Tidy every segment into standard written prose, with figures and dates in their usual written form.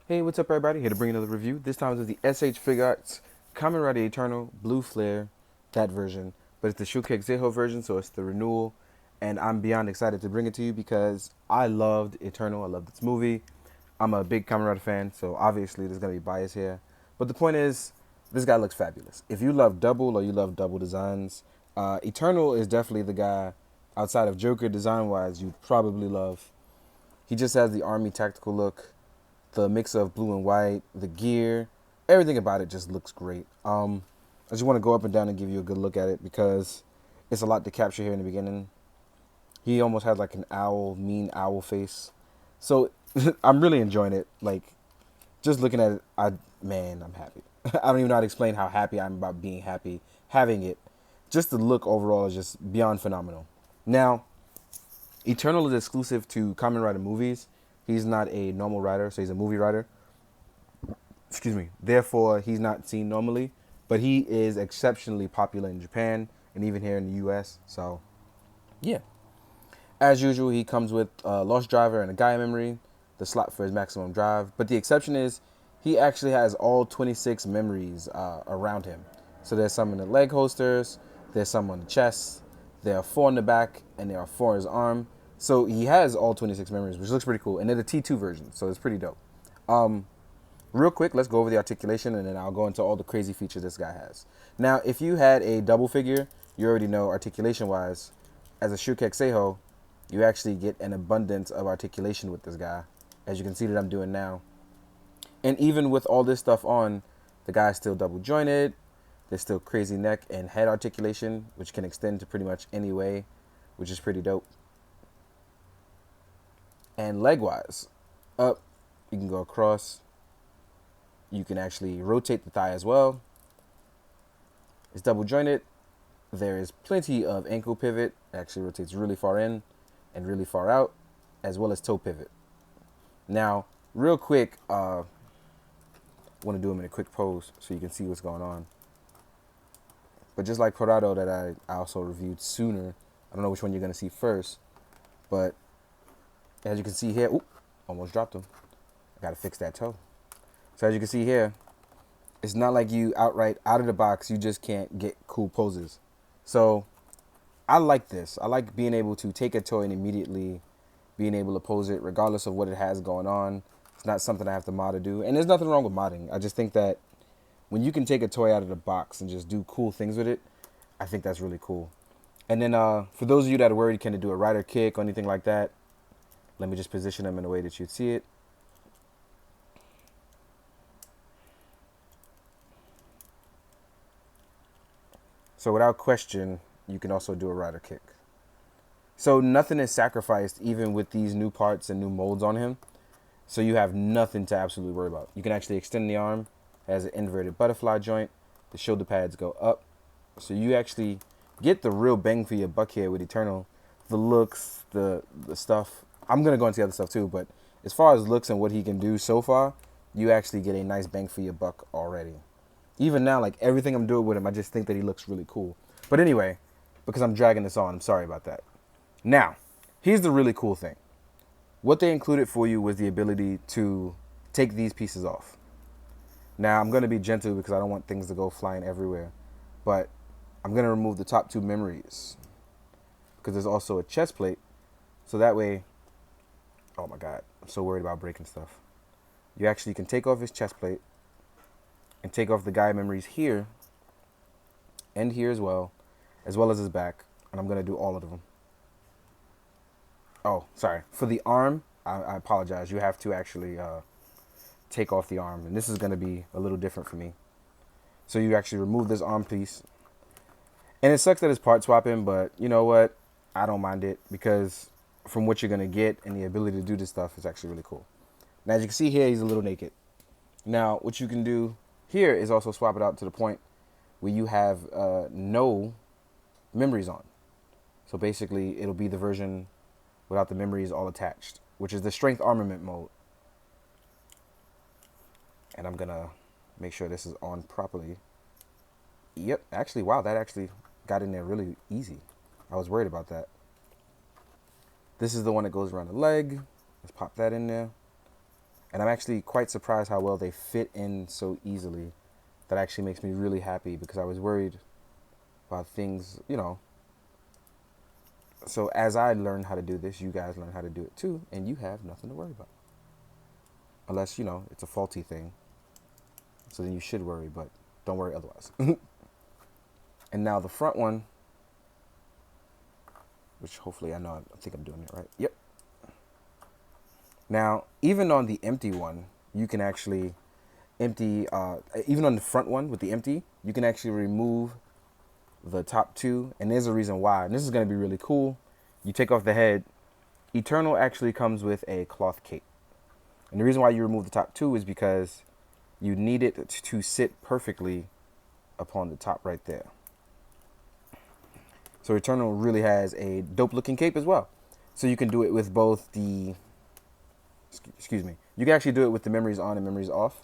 Hey, what's up, everybody? Here to bring another review. This time it's the SH Figuarts Kamen Rider Eternal Blue Flare, that version. But it's the Seihou version, so it's the renewal. And I'm beyond excited to bring it to you because I loved Eternal. I loved this movie. I'm a big Kamen Rider fan, so obviously there's going to be bias here. But the point is, this guy looks fabulous. If you love double or you love double designs, Eternal is definitely the guy outside of Joker design-wise you probably love. He just has the army tactical look, the mix of blue and white, the gear, everything about it just looks great. I just want to go up and down and give you a good look at it because it's a lot to capture here in the beginning. He almost has like an owl, mean owl face. So I'm really enjoying it. Like, just looking at it, I'm happy. I don't even know how to explain how happy I'm about being happy having it. Just the look overall is just beyond phenomenal. Now, Eternal is exclusive to Kamen Rider movies. He's not a normal writer, so he's a movie writer. Excuse me. Therefore, he's not seen normally, but he is exceptionally popular in Japan and even here in the U.S. So, yeah. As usual, he comes with a Lost Driver and a Gaia memory, the slot for his maximum drive. But the exception is he actually has all 26 memories around him. So there's some in the leg holsters, there's some on the chest, there are 4 in the back, and there are 4 in his arm. So he has all 26 memories, which looks pretty cool. And they're the T2 version, so it's pretty dope. Real quick, let's go over the articulation, and then I'll go into all the crazy features this guy has. Now, if you had a double figure, you already know articulation-wise, as a Shinkocchou Seihou, you actually get an abundance of articulation with this guy, as you can see that I'm doing now. And even with all this stuff on, the guy's still double jointed. There's still crazy neck and head articulation, which can extend to pretty much any way, which is pretty dope. And leg-wise, up, you can go across. You can actually rotate the thigh as well. It's double jointed. There is plenty of ankle pivot. It actually rotates really far in and really far out, as well as toe pivot. Now, real quick, I want to do them in a quick pose so you can see what's going on. But just like Corrado that I also reviewed sooner, I don't know which one you're going to see first, but as you can see here, almost dropped him. I got to fix that toe. So as you can see here, it's not like you outright, out of the box, you just can't get cool poses. So I like this. I like being able to take a toy and immediately being able to pose it regardless of what it has going on. It's not something I have to mod to do. And there's nothing wrong with modding. I just think that when you can take a toy out of the box and just do cool things with it, I think that's really cool. And then for those of you that are worried, can it do a rider kick or anything like that? Let me just position them in a way that you'd see it. So without question, you can also do a rider kick. So nothing is sacrificed even with these new parts and new molds on him. So you have nothing to absolutely worry about. You can actually extend the arm. It has an inverted butterfly joint. The shoulder pads go up. So you actually get the real bang for your buck here with Eternal. The looks, the stuff. I'm going to go into the other stuff too, but as far as looks and what he can do so far, you actually get a nice bang for your buck already. Even now, like everything I'm doing with him, I just think that he looks really cool. But anyway, because I'm dragging this on, I'm sorry about that. Now, here's the really cool thing. What they included for you was the ability to take these pieces off. Now, I'm going to be gentle because I don't want things to go flying everywhere. But I'm going to remove the top 2 memories because there's also a chest plate. So that way, oh my God, I'm so worried about breaking stuff. You actually can take off his chest plate and take off the Gaia memories here and here as well as his back. And I'm going to do all of them. Oh, sorry. For the arm, I apologize. You have to actually take off the arm. And this is going to be a little different for me. So you actually remove this arm piece. And it sucks that it's part swapping, but you know what? I don't mind it because from what you're going to get and the ability to do this stuff is actually really cool. Now, as you can see here, he's a little naked. Now, what you can do here is also swap it out to the point where you have no memories on. So basically, it'll be the version without the memories all attached, which is the strength armament mode. And I'm going to make sure this is on properly. Yep, actually, wow, that actually got in there really easy. I was worried about that. This is the one that goes around the leg. Let's pop that in there. And I'm actually quite surprised how well they fit in so easily. That actually makes me really happy because I was worried about things, you know. So as I learn how to do this, you guys learn how to do it too, and you have nothing to worry about. Unless, you know, it's a faulty thing. So then you should worry, but don't worry otherwise. And now the front one, which hopefully I think I'm doing it right. Yep. Now, even on the empty one, you can actually even on the front one with the empty, you can actually remove the top two. And there's a reason why. And this is going to be really cool. You take off the head. Eternal actually comes with a cloth cape. And the reason why you remove the top two is because you need it to sit perfectly upon the top right there. So Eternal really has a dope looking cape as well. So you can do it with both the, excuse me, you can actually do it with the memories on and memories off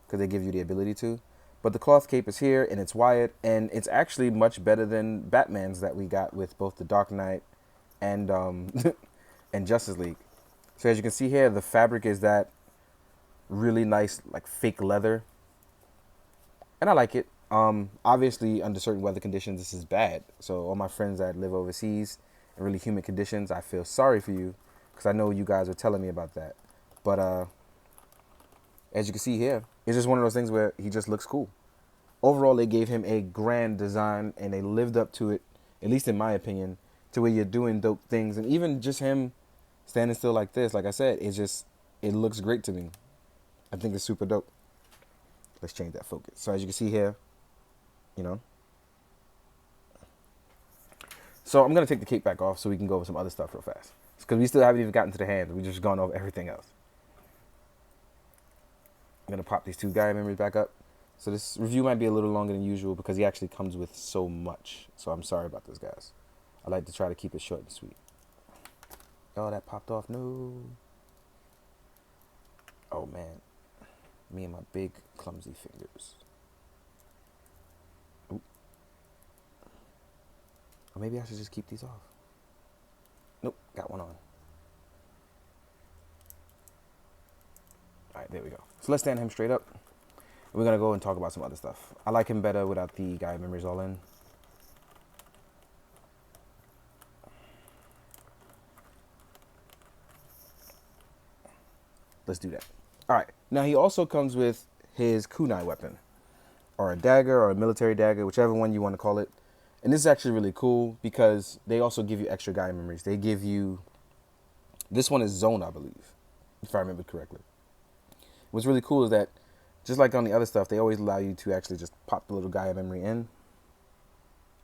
because they give you the ability to. But the cloth cape is here and it's wired, and it's actually much better than Batman's that we got with both the Dark Knight and and Justice League. So as you can see here, the fabric is that really nice, like fake leather. And I like it. Obviously, under certain weather conditions, this is bad. So all my friends that live overseas in really humid conditions, I feel sorry for you because I know you guys are telling me about that. But as you can see here, it's just one of those things where he just looks cool. Overall, they gave him a grand design and they lived up to it, at least in my opinion, to where you're doing dope things. And even just him standing still like this, like I said, it looks great to me. I think it's super dope. Let's change that focus. So as you can see here, you know. So I'm going to take the cape back off so we can go over some other stuff real fast. Because we still haven't even gotten to the hands. We've just gone over everything else. I'm going to pop these two guy memories back up. So this review might be a little longer than usual because he actually comes with so much. So I'm sorry about this, guys. I like to try to keep it short and sweet. Oh, that popped off. No. Oh, man. Me and my big, clumsy fingers. Oop. Or maybe I should just keep these off. Nope, got one on. All right, there we go. So let's stand him straight up. We're going to go and talk about some other stuff. I like him better without the guy memories all in. Let's do that. All right. Now, he also comes with his kunai weapon, or a dagger, or a military dagger, whichever one you want to call it. And this is actually really cool because they also give you extra guy memories. They give you, this one is zone, I believe, if I remember correctly. What's really cool is that, just like on the other stuff, they always allow you to actually just pop the little guy memory in,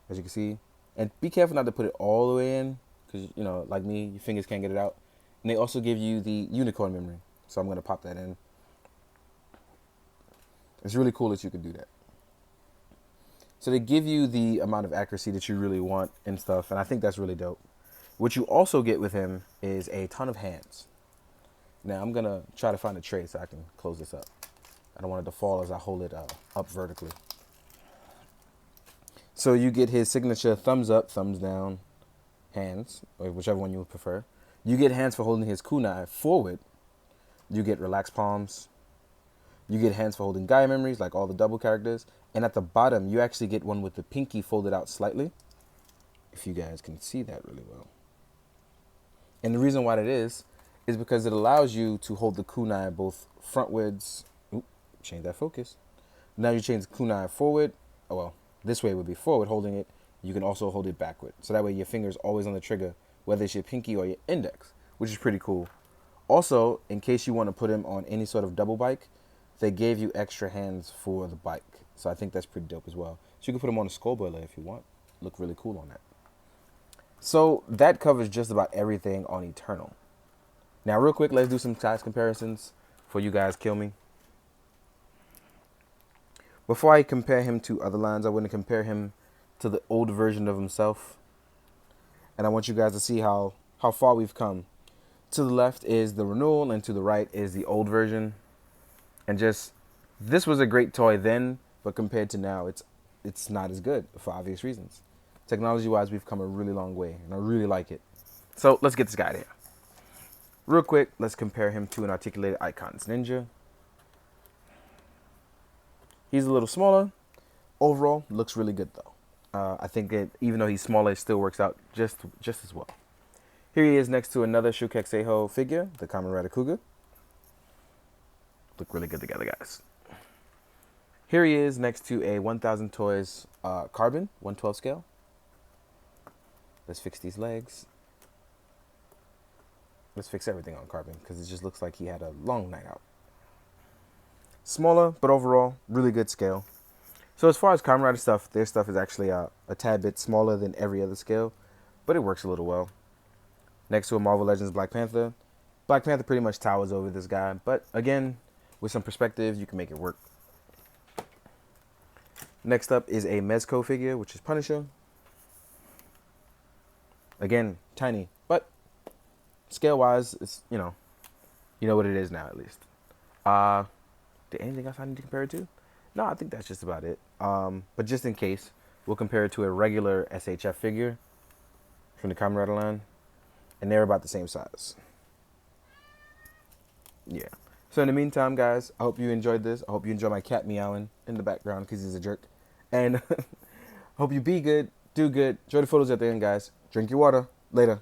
as you can see. And be careful not to put it all the way in, because, you know, like me, your fingers can't get it out. And they also give you the unicorn memory. So I'm going to pop that in. It's really cool that you can do that. So they give you the amount of accuracy that you really want and stuff, and I think that's really dope. What you also get with him is a ton of hands. Now I'm going to try to find a tray so I can close this up. I don't want it to fall as I hold it up vertically. So you get his signature thumbs up, thumbs down hands, or whichever one you would prefer. You get hands for holding his kunai forward. You get relaxed palms. You get hands for holding guy memories, like all the double characters. And at the bottom, you actually get one with the pinky folded out slightly. If you guys can see that really well. And the reason why that is because it allows you to hold the kunai both frontwards. Oop, change that focus. Now you change the kunai forward. Oh, well, this way would be forward holding it. You can also hold it backward. So that way your finger's always on the trigger, whether it's your pinky or your index, which is pretty cool. Also, in case you want to put him on any sort of double bike, they gave you extra hands for the bike. So I think that's pretty dope as well. So you can put him on a skull boiler if you want. Look really cool on that. So that covers just about everything on Eternal. Now, real quick, let's do some size comparisons before you guys kill me. Before I compare him to other lines, I want to compare him to the old version of himself. And I want you guys to see how far we've come. To the left is the renewal, and to the right is the old version. And just, this was a great toy then, but compared to now, it's not as good for obvious reasons. Technology-wise, we've come a really long way, and I really like it. So let's get this guy there. Real quick, let's compare him to an articulated Icons Ninja. He's a little smaller. Overall, looks really good though. I think that even though he's smaller, it still works out just as well. Here he is next to another Shinkocchou Seihou figure, the Kamen Kuga. Look really good together, guys. Here he is next to a 1000 Toys Carbon, 1/12 scale. Let's fix these legs. Let's fix everything on Carbon because it just looks like he had a long night out. Smaller, but overall, really good scale. So as far as Kamen Rider stuff, their stuff is actually a tad bit smaller than every other scale, but it works a little well. Next to a Marvel Legends Black Panther. Black Panther pretty much towers over this guy, but again, with some perspective, you can make it work. Next up is a Mezco figure, which is Punisher. Again, tiny, but scale-wise, it's, you know what it is now at least. Did anything else I need to compare it to? No, I think that's just about it. But just in case, we'll compare it to a regular SHF figure from the Kamen Rider line, and they're about the same size. Yeah. So in the meantime, guys, I hope you enjoyed this. I hope you enjoy my cat meowing in the background because he's a jerk. And hope you be good, do good, enjoy the photos at the end, guys. Drink your water. Later.